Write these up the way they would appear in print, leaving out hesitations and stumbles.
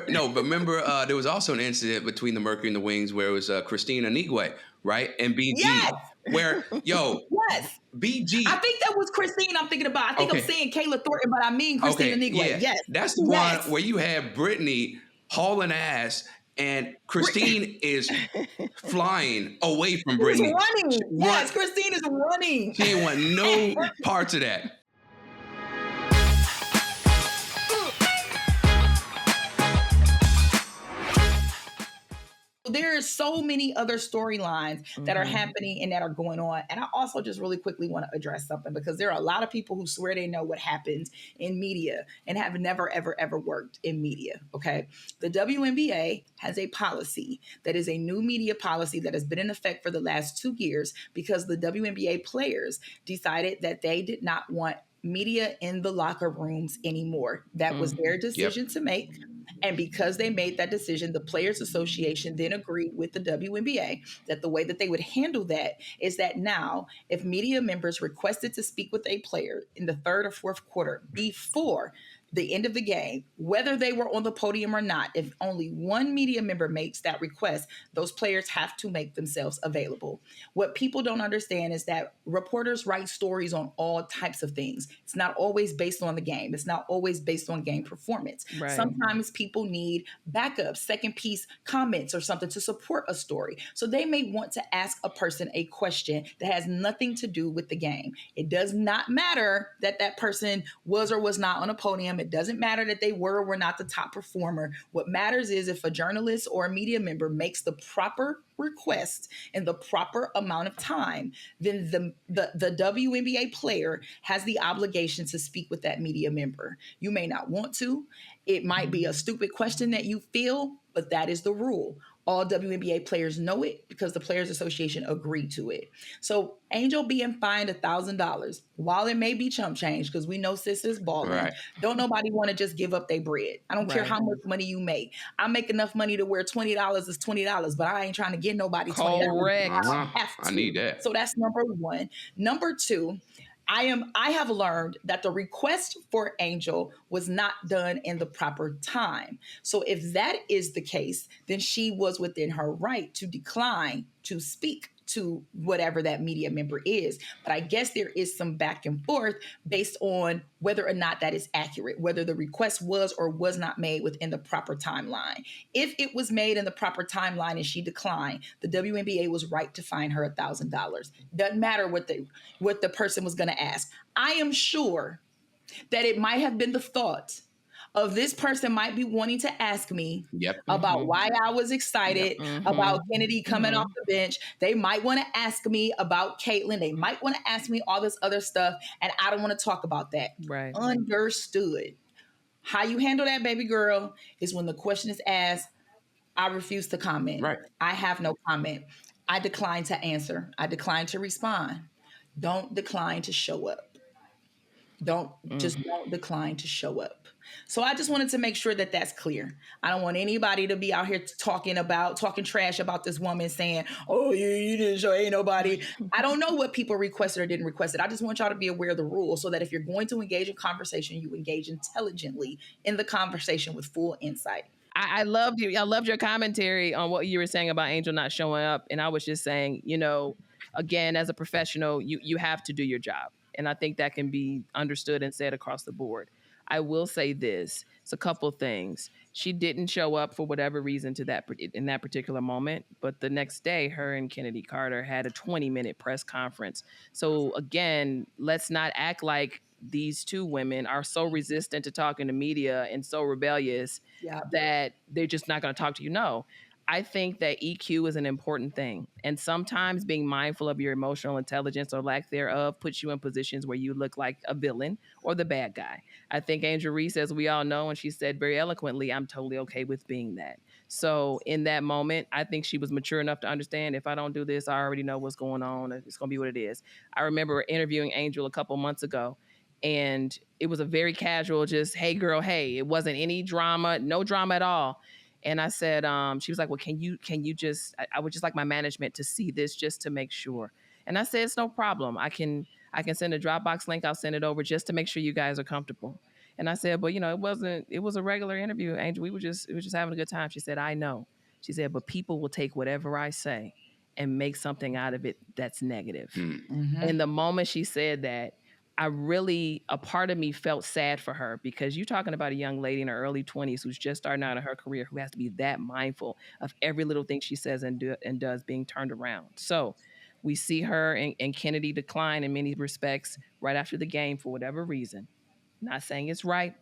remember there was also an incident between the Mercury and the Wings where it was Christina Nycole, right? And BG, Yes. where, Yes. BG. I think that was Christine I'm thinking about. I think I'm saying Kayla Thornton, but I mean Christina Nycole. Yeah. Yes. That's the one where you have Brittany hauling ass and Christine is flying away from Brittany. Running. Yes, Christine is running. She didn't want no parts of that. There are so many other storylines that are happening and that are going on. And I also just really quickly want to address something, because there are a lot of people who swear they know what happens in media and have never, ever, ever worked in media. Okay. The WNBA has a policy that is a new media policy that has been in effect for the last 2 years, because the WNBA players decided that they did not want media in the locker rooms anymore. That was their decision to make. And because they made that decision, the Players Association then agreed with the WNBA that the way that they would handle that is that now, if media members requested to speak with a player in the third or fourth quarter before the end of the game, whether they were on the podium or not, if only one media member makes that request, those players have to make themselves available. What people don't understand is that reporters write stories on all types of things. It's not always based on the game. It's not always based on game performance. Right. Sometimes people need backup, second piece comments or something to support a story. So they may want to ask a person a question that has nothing to do with the game. It does not matter that that person was or was not on a podium. It doesn't matter that they were or were not the top performer. What matters is if a journalist or a media member makes the proper request in the proper amount of time, then the WNBA player has the obligation to speak with that media member. You may not want to. It might be a stupid question that you feel, but that is the rule. All WNBA players know it because the Players Association agreed to it. So Angel being fined $1,000, while it may be chump change, because we know sis is balling, right. Don't nobody want to just give up their bread. I don't care how much money you make. I make enough money to where $20 is $20, but I ain't trying to get nobody $20. Correct. I need that. So that's number one. Number two, I have learned that the request for Angel was not done in the proper time. So if that is the case, then she was within her right to decline to speak to whatever that media member is. But I guess there is some back and forth based on whether or not that is accurate, whether the request was or was not made within the proper timeline. If it was made in the proper timeline and she declined, the WNBA was right to fine her $1,000. Doesn't matter what the person was going to ask. I am sure that it might have been the thought of this person might be wanting to ask me about why I was excited about Chennedy coming off the bench. They might want to ask me about Caitlin. They might want to ask me all this other stuff, and I don't want to talk about that. Right. Understood. How you handle that, baby girl, is when the question is asked, I refuse to comment. Right. I have no comment. I decline to answer. I decline to respond. Don't decline to show up. Don't decline to show up. So I just wanted to make sure that that's clear. I don't want anybody to be out here talking trash about this woman saying, oh, you didn't show, ain't nobody. I don't know what people requested or didn't request it. I just want y'all to be aware of the rules so that if you're going to engage in conversation, you engage intelligently in the conversation with full insight. I loved you. I loved your commentary on what you were saying about Angel not showing up. And I was just saying, again, as a professional, you have to do your job. And I think that can be understood and said across the board. I will say this. It's a couple things. She didn't show up for whatever reason in that particular moment. But the next day, her and Kennedy Carter had a 20-minute press conference. So again, let's not act like these two women are so resistant to talking to media and so rebellious that they're just not going to talk to you. No. I think that EQ is an important thing. And sometimes being mindful of your emotional intelligence or lack thereof puts you in positions where you look like a villain or the bad guy. I think Angel Reese, as we all know, and she said very eloquently, I'm totally okay with being that. So in that moment, I think she was mature enough to understand if I don't do this, I already know what's going on. It's going to be what it is. I remember interviewing Angel a couple months ago, and it was a very casual, just, hey, girl, hey. It wasn't any drama, no drama at all. And I said, she was like, well, can you just, I would just like my management to see this just to make sure. And I said, it's no problem. I can send a Dropbox link. I'll send it over just to make sure you guys are comfortable. And I said, but it was a regular interview, Angel. We were just having a good time. She said, I know. She said, but people will take whatever I say and make something out of it that's negative. And the moment she said that, a part of me felt sad for her, because you're talking about a young lady in her early 20s who's just starting out in her career, who has to be that mindful of every little thing she says and does being turned around. So we see her and Chennedy decline in many respects right after the game for whatever reason. Not saying it's right,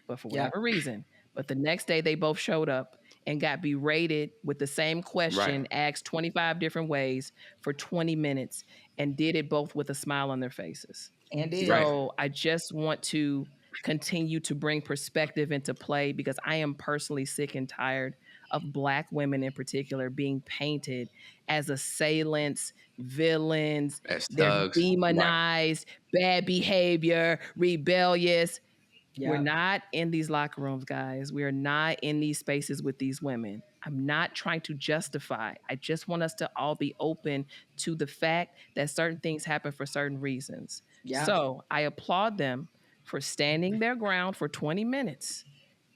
but for whatever reason. But the next day they both showed up and got berated with the same question, asked 25 different ways for 20 minutes, and did it both with a smile on their faces. And did. So I just want to continue to bring perspective into play, because I am personally sick and tired of Black women in particular being painted as assailants, villains, they're demonized, bad behavior, rebellious. We're not in these locker rooms, guys. We are not in these spaces with these women. I'm not trying to justify. I just want us to all be open to the fact that certain things happen for certain reasons. So I applaud them for standing their ground for 20 minutes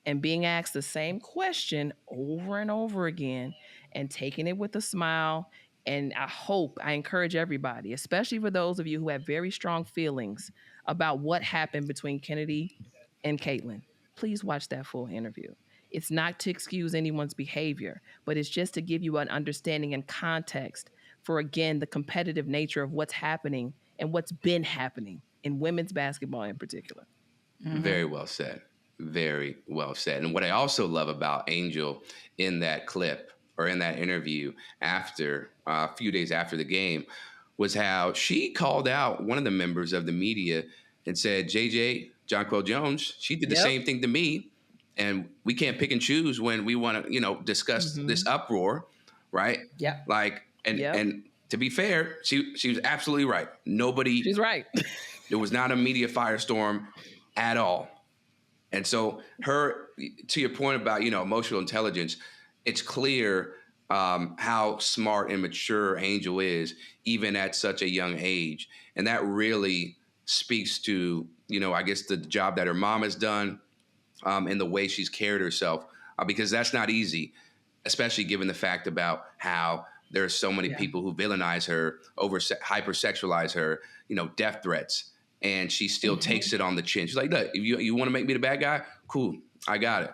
and being asked the same question over and over again and taking it with a smile. And I encourage everybody, especially for those of you who have very strong feelings about what happened between Chennedy and Caitlin, please watch that full interview. It's not to excuse anyone's behavior, but it's just to give you an understanding and context for, again, the competitive nature of what's happening and what's been happening in women's basketball in particular. Very well said. Very well said. And what I also love about Angel in that clip, or in that interview after a few days after the game, was how she called out one of the members of the media and said, JJ, Jonquel Jones, she did the same thing to me. And we can't pick and choose when we want to, discuss this uproar, right? Yeah. And to be fair, she was absolutely right. She's right. There was not a media firestorm at all. And so to your point about, emotional intelligence, it's clear how smart and mature Angel is, even at such a young age. And that really speaks to, I guess the job that her mom has done and the way she's carried herself, because that's not easy, especially given the fact about how there are so many people who villainize her, hypersexualize her, death threats. And she still takes it on the chin. She's like, look, if you want to make me the bad guy, cool, I got it.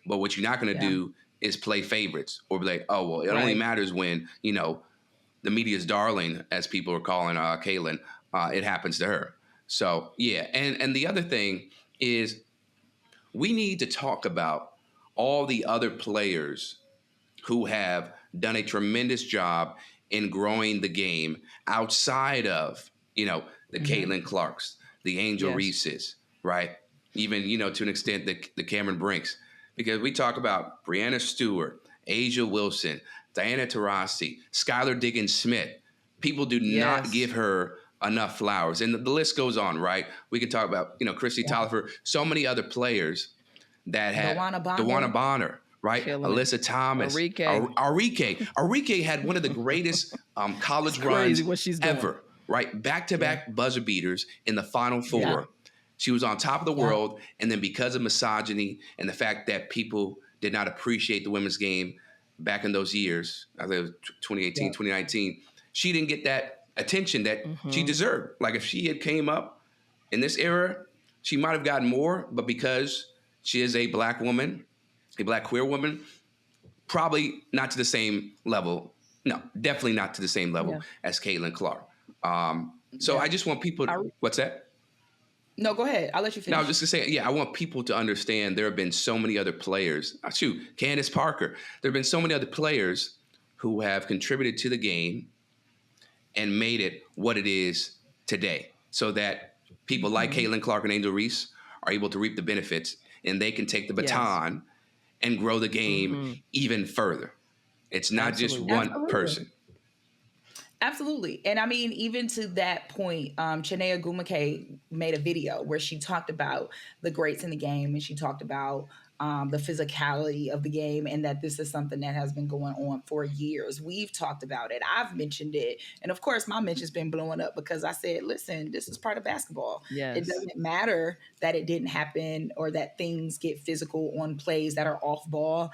But what you're not going to do is play favorites or be like, oh, well, it only matters when, the media's darling, as people are calling Caitlin, it happens to her. So, yeah. And the other thing is we need to talk about all the other players who have done a tremendous job in growing the game outside of, the Caitlin Clarks, the Angel Reeses, right? Even, to an extent, the Cameron Brinks. Because we talk about Breanna Stewart, Asia Wilson, Diana Taurasi, Skylar Diggins-Smith. People do not give her enough flowers. And the list goes on, right? We could talk about, Christy Tolliver, so many other players that have DeWanna Bonner, right? Alyssa Thomas, Arike had one of the greatest college runs ever, right? Back-to-back buzzer beaters in the Final Four. Yeah. She was on top of the world, and then because of misogyny and the fact that people did not appreciate the women's game back in those years, I think it was 2018, 2019, she didn't get that attention that she deserved. Like if she had came up in this era, she might have gotten more, but because she is a Black woman, a Black queer woman, probably not to the same level. No, definitely not to the same level as Caitlin Clark. So I just want people to, what's that? No, go ahead. I'll let you finish. No, I was just going to say, I want people to understand there have been so many other players. Candace Parker. There have been so many other players who have contributed to the game and made it what it is today, so that people like Caitlin Clark and Angel Reese are able to reap the benefits, and they can take the baton and grow the game even further. It's not just one person. Absolutely. And I mean, even to that point, Chinea Ogwumike made a video where she talked about the greats in the game, and she talked about the physicality of the game, and that this is something that has been going on for years. We've talked about it. I've mentioned it. And of course, my mention's been blowing up because I said, listen, this is part of basketball. Yes. It doesn't matter that it didn't happen or that things get physical on plays that are off ball.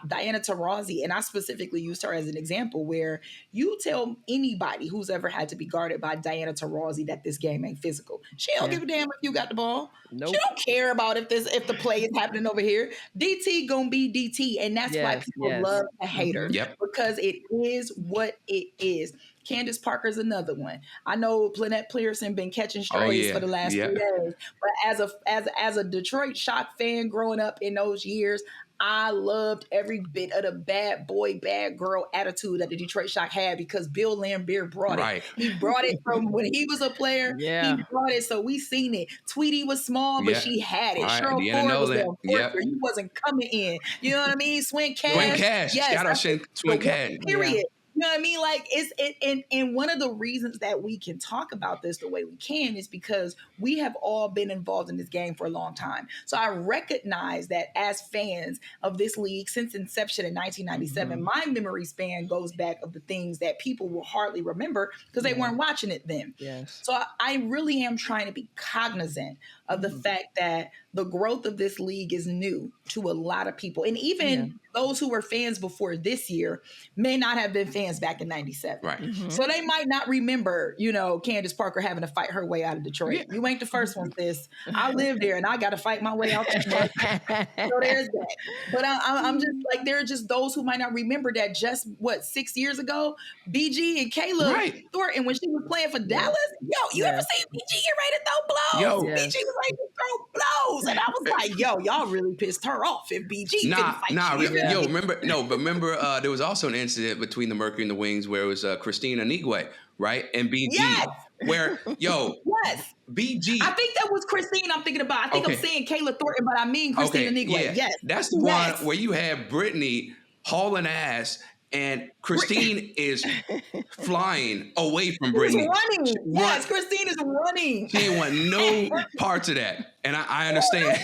Diana Taurasi, and I specifically used her as an example, where you tell anybody who's ever had to be guarded by Diana Taurasi that this game ain't physical. She don't give a damn if you got the ball. Nope. She don't care about if the play is happening over here. DT gonna be DT, and that's why people love to hate her, because it is what it is. Candace Parker's another one. I know Lynette Pearson been catching strays for the last 3 days, but as a Detroit Shock fan growing up in those years, I loved every bit of the bad boy, bad girl attitude that the Detroit Shock had, because Bill Laimbeer brought it. He brought it from when he was a player. He brought it, so we seen it. Tweety was small, but she had it. Cheryl Ford was there. He wasn't coming in. You know what I mean? Swin Cash. Yes, shout out Swin Cash. Period. You know what I mean? Like, and one of the reasons that we can talk about this the way we can is because we have all been involved in this game for a long time. So I recognize that as fans of this league since inception in 1997, my memory span goes back of the things that people will hardly remember because they weren't watching it then. Yes. So I really am trying to be cognizant of the fact that the growth of this league is new to a lot of people. And even those who were fans before this year may not have been fans back in 97. Right. So they might not remember, Candace Parker having to fight her way out of Detroit. Yeah. You ain't the first one, sis. I lived there and I got to fight my way out Detroit. So there's that. But I'm just like, there are just those who might not remember that just, 6 years ago, BG and Kayla Thornton, when she was playing for Dallas, you ever seen BG get ready to throw blows? BG was ready to throw blows. And I was like, y'all really pissed her off if BG didn't fight you. Remember there was also an incident between the Mercury and the Wings where it was Christina Nigwe, right? And BG, where, BG. I think that was Christine I'm thinking about. I think I'm saying Kayla Thornton, but I mean Christina Nigwe. Yes. That's the one where you have Brittany hauling ass and Christine is flying away from Brittany. Running. Yes, Christine is running. She didn't want no parts of that. And I understand.